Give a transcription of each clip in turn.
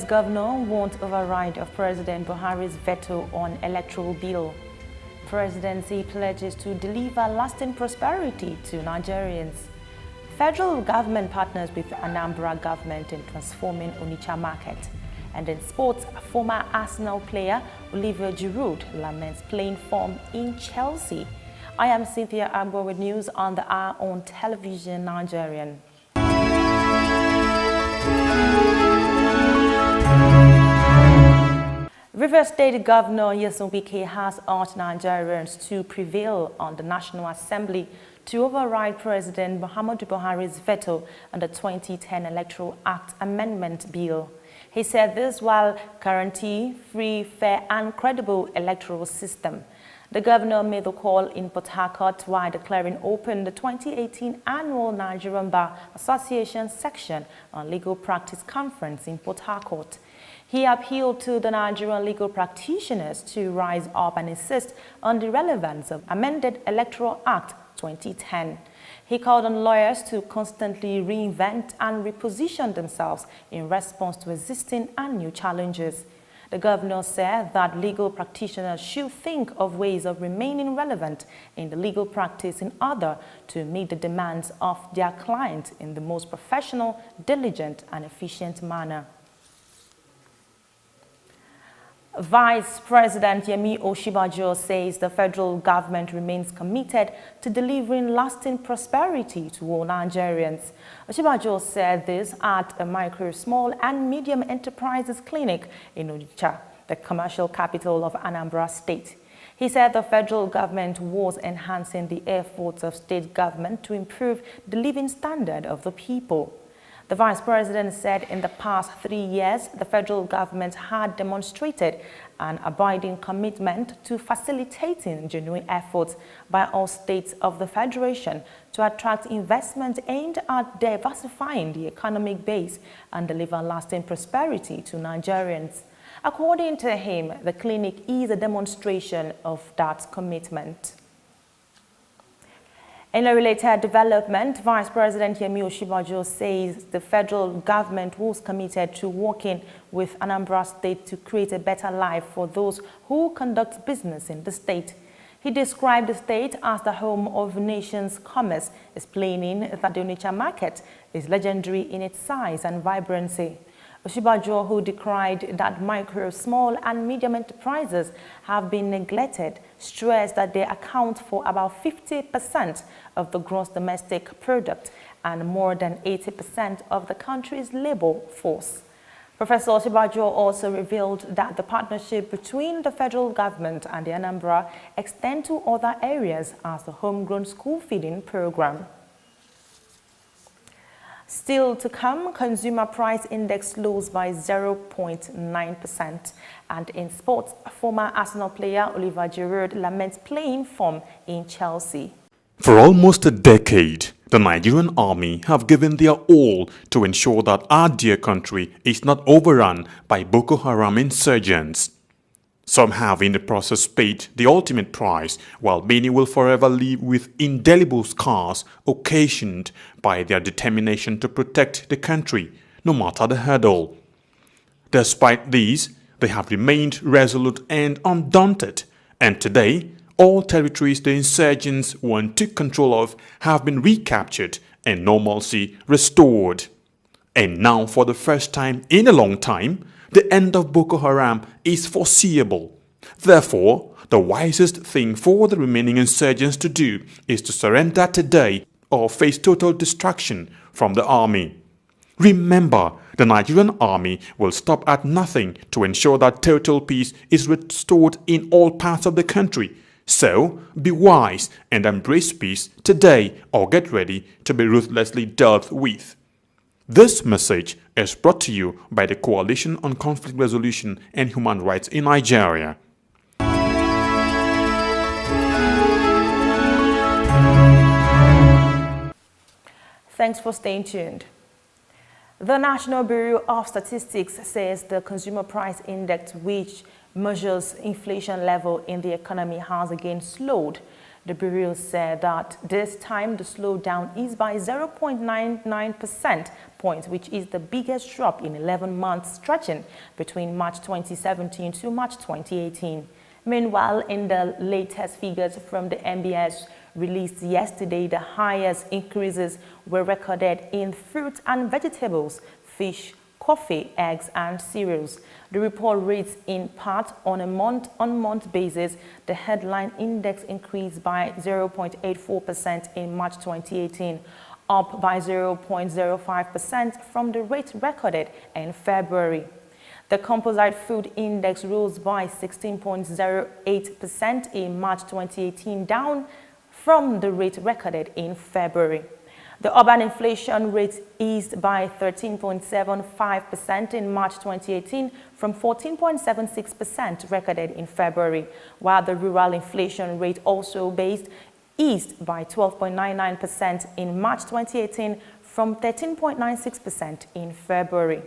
Rivers governor wants override of President Buhari's veto on electoral bill. Presidency pledges to deliver lasting prosperity to Nigerians. Federal government partners with Anambra government in transforming Onitsha market. And in sports, former Arsenal player Olivier Giroud laments playing form in Chelsea. I am Cynthia Agbo with news on the hour on television Nigerian. Rivers State Governor Nyesom Wike has urged Nigerians to prevail on the National Assembly to override President Muhammadu Buhari's veto on the 2010 Electoral Act Amendment Bill. He said this while guaranteeing free, fair and credible electoral system. The governor made the call in Port Harcourt while declaring open the 2018 annual Nigerian Bar Association section on legal practice conference in Port Harcourt. He appealed to the Nigerian legal practitioners to rise up and insist on the relevance of amended Electoral Act 2010. He called on lawyers to constantly reinvent and reposition themselves in response to existing and new challenges. The governor said that legal practitioners should think of ways of remaining relevant in the legal practice in order to meet the demands of their clients in the most professional, diligent and efficient manner. Vice President Yemi Osinbajo says the federal government remains committed to delivering lasting prosperity to all Nigerians. Osinbajo said this at a micro, small and medium enterprises clinic in Onitsha, the commercial capital of Anambra State. He said the federal government was enhancing the efforts of state government to improve the living standard of the people. The Vice President said in the past 3 years, the federal government had demonstrated an abiding commitment to facilitating genuine efforts by all states of the Federation to attract investment aimed at diversifying the economic base and deliver lasting prosperity to Nigerians. According to him, the clinic is a demonstration of that commitment. In a related development, Vice President Yemi Osinbajo says the federal government was committed to working with Anambra State to create a better life for those who conduct business in the state. He described the state as the home of the nation's commerce, explaining that the Onitsha market is legendary in its size and vibrancy. Osinbajo, who decried that micro, small and medium enterprises have been neglected, stressed that they account for about 50% of the gross domestic product and more than 80% of the country's labor force. Professor Osinbajo also revealed that the partnership between the federal government and the Anambra extend to other areas as the homegrown school feeding program. Still to come, consumer price index slows by 0.9%. And in sports, former Arsenal player Olivier Giroud laments playing form in Chelsea. For almost a decade, the Nigerian army have given their all to ensure that our dear country is not overrun by Boko Haram insurgents. Some have in the process paid the ultimate price, while many will forever live with indelible scars occasioned by their determination to protect the country, no matter the hurdle. Despite these, they have remained resolute and undaunted, and today, all territories the insurgents once took control of have been recaptured and normalcy restored. And now, for the first time in a long time, the end of Boko Haram is foreseeable. Therefore, the wisest thing for the remaining insurgents to do is to surrender today or face total destruction from the army. Remember, the Nigerian army will stop at nothing to ensure that total peace is restored in all parts of the country. So, be wise and embrace peace today or get ready to be ruthlessly dealt with. This message is brought to you by the Coalition on Conflict Resolution and Human Rights in Nigeria. Thanks for staying tuned. The National Bureau of Statistics says the Consumer Price Index, which measures inflation level in the economy, has again slowed. The Bureau said that this time the slowdown is by 0.99% points, which is the biggest drop in 11 months stretching between March 2017 to March 2018. Meanwhile, in the latest figures from the NBS released yesterday, the highest increases were recorded in fruit and vegetables, fish, coffee, eggs, and cereals. The report reads, in part, on a month-on-month basis, the headline index increased by 0.84% in March 2018, up by 0.05% from the rate recorded in February. The composite food index rose by 16.08% in March 2018, down from the rate recorded in February. The urban inflation rate eased by 13.75% in March 2018 from 14.76% recorded in February, while the rural inflation rate also eased by 12.99% in March 2018 from 13.96% in February.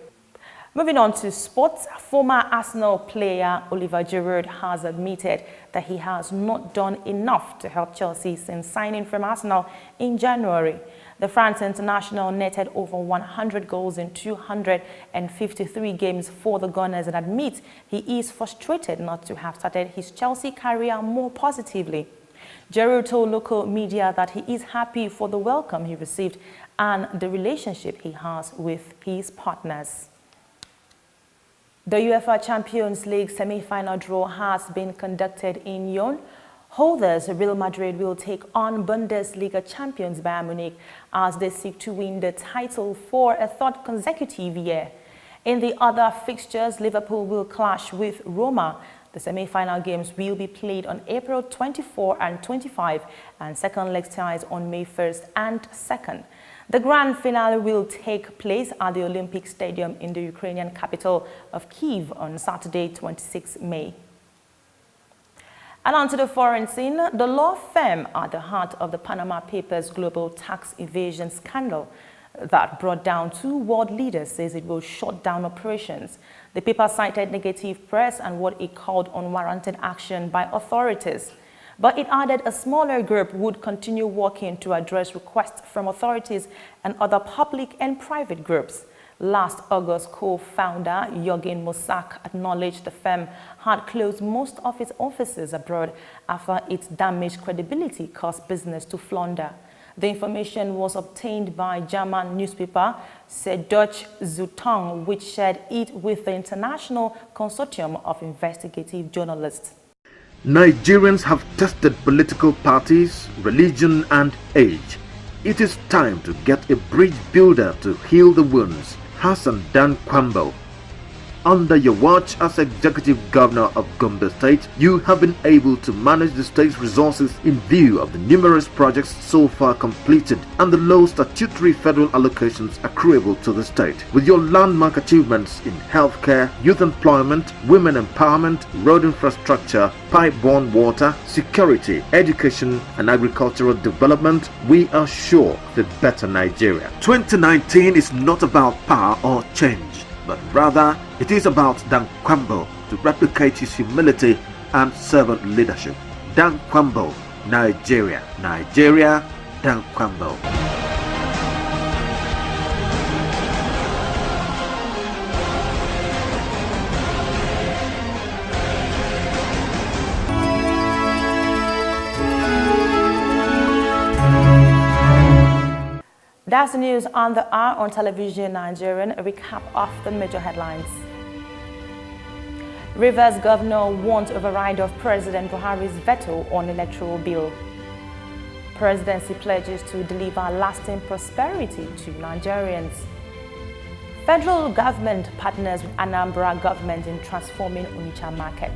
Moving on to sports, former Arsenal player Oliver Giroud has admitted that he has not done enough to help Chelsea since signing from Arsenal in January. The France international netted over 100 goals in 253 games for the Gunners and admits he is frustrated not to have started his Chelsea career more positively. Giroud told local media that he is happy for the welcome he received and the relationship he has with his partners. The UEFA Champions League semi-final draw has been conducted in Lyon. Holders Real Madrid will take on Bundesliga champions Bayern Munich as they seek to win the title for a third consecutive year. In the other fixtures, Liverpool will clash with Roma. The semi-final games will be played on April 24 and 25, and second leg ties on May 1st and 2nd. The grand finale will take place at the Olympic Stadium in the Ukrainian capital of Kyiv on Saturday, 26 May. And on to the foreign scene, the law firm at the heart of the Panama Papers global tax evasion scandal that brought down two world leaders says it will shut down operations. The paper cited negative press and what it called unwarranted action by authorities. But it added a smaller group would continue working to address requests from authorities and other public and private groups. Last August, co-founder Jürgen Mossack acknowledged the firm had closed most of its offices abroad after its damaged credibility caused business to flounder. The information was obtained by German newspaper Süddeutsche Zeitung, which shared it with the International Consortium of Investigative Journalists. Nigerians have tested political parties, religion and age. It is time to get a bridge builder to heal the wounds. Hassan Dan Kwambo. Under your watch as Executive Governor of Gombe State, you have been able to manage the state's resources in view of the numerous projects so far completed and the low statutory federal allocations accruable to the state. With your landmark achievements in healthcare, youth employment, women empowerment, road infrastructure, pipe-borne water, security, education and agricultural development, we are sure of a better Nigeria. 2019 is not about power or change, but rather it is about Dan Kwambo to replicate his humility and servant leadership. Dan Kwambo, Nigeria. Nigeria, Dan Kwambo. That's the news on the hour on television Nigerian. A recap of the major headlines. Rivers Governor wants override of President Buhari's veto on electoral bill. Presidency pledges to deliver lasting prosperity to Nigerians. Federal government partners with Anambra government in transforming Onitsha market.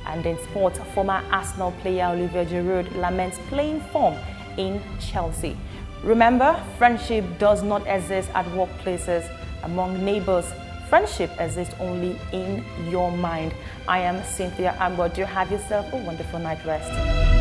And in sports, former Arsenal player Oliver Giroud laments playing form in Chelsea. Remember, friendship does not exist at workplaces, among neighbors. Friendship exists only in your mind. I am Cynthia Amber. Do have yourself a wonderful night rest.